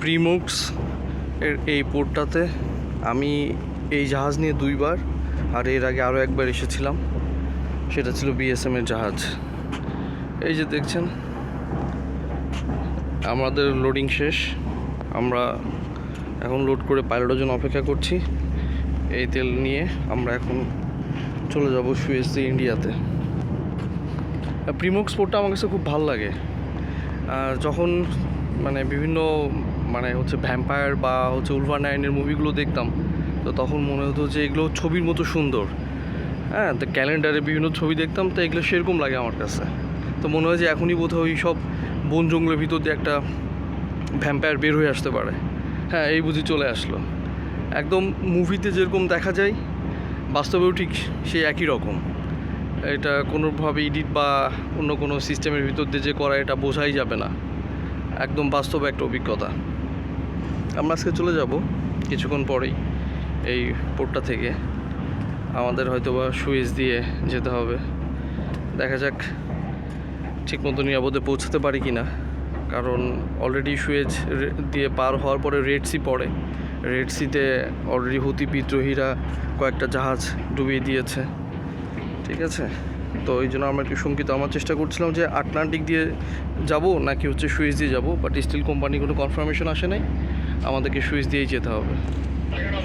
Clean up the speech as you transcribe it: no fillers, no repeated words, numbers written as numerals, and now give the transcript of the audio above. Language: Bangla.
প্রিমুক্স এর এই পোর্টটাতে আমি এই জাহাজ নিয়ে 2বার, আর এর আগে আরও একবার এসেছিলাম, সেটা ছিল বিএসএমের জাহাজ। এই যে দেখছেন আমাদের লোডিং শেষ, আমরা এখন লোড করে পাইলটের জন্য অপেক্ষা করছি। এই তেল নিয়ে আমরা এখন চলে যাব সুয়েজ দিয়ে ইন্ডিয়াতে। প্রিমুক্স পোর্টটা আমার কাছে খুব ভালো লাগে। আর যখন বিভিন্ন ভ্যাম্পায়ার বা উলভার নাইনের মুভিগুলো দেখতাম, তো তখন মনে হতো যে এগুলো ছবির মতো সুন্দর। হ্যাঁ, তো ক্যালেন্ডারে বিভিন্ন ছবি দেখতাম, তো এগুলো সেরকম লাগে আমার কাছে। তো মনে হয় যে এখনই বোধহয় ওই সব বন জঙ্গলের ভিতর দিয়ে একটা ভ্যাম্পায়ার বের হয়ে আসতে পারে। হ্যাঁ, এই বুঝি চলে আসলো। একদম মুভিতে যেরকম দেখা যায় বাস্তবেও ঠিক সেই একই রকম। এটা কোনোভাবে এডিট বা অন্য কোনো সিস্টেমের ভিতর দিয়ে যে করা, এটা বোঝাই যাবে না। একদম বাস্তব একটা অভিজ্ঞতা। আমরা আজকে চলে যাব কিছুক্ষণ পরেই এই পোর্টটা থেকে। আমাদের হয়তো বা সুয়েজ দিয়ে যেতে হবে। দেখা যাক ঠিকমতো নিরাপদে পৌঁছাতে পারি কি না, কারণ অলরেডি সুয়েজ দিয়ে পার হওয়ার পরে রেড সি পড়ে। রেড সিতে অলরেডি হুতি বিদ্রোহীরা কয়েকটা জাহাজ ডুবিয়ে দিয়েছে। ঠিক আছে, তো এই জন্য আমরা একটু শঙ্কিত। আমার চেষ্টা করছিলাম যে আটলান্টিক দিয়ে যাব নাকি সুয়েজ দিয়ে যাব, বাট স্টিল কোম্পানি কোনো কনফার্মেশন আসে নাই, আমাদেরকে সুয়েজ দিয়েই যেতে হবে।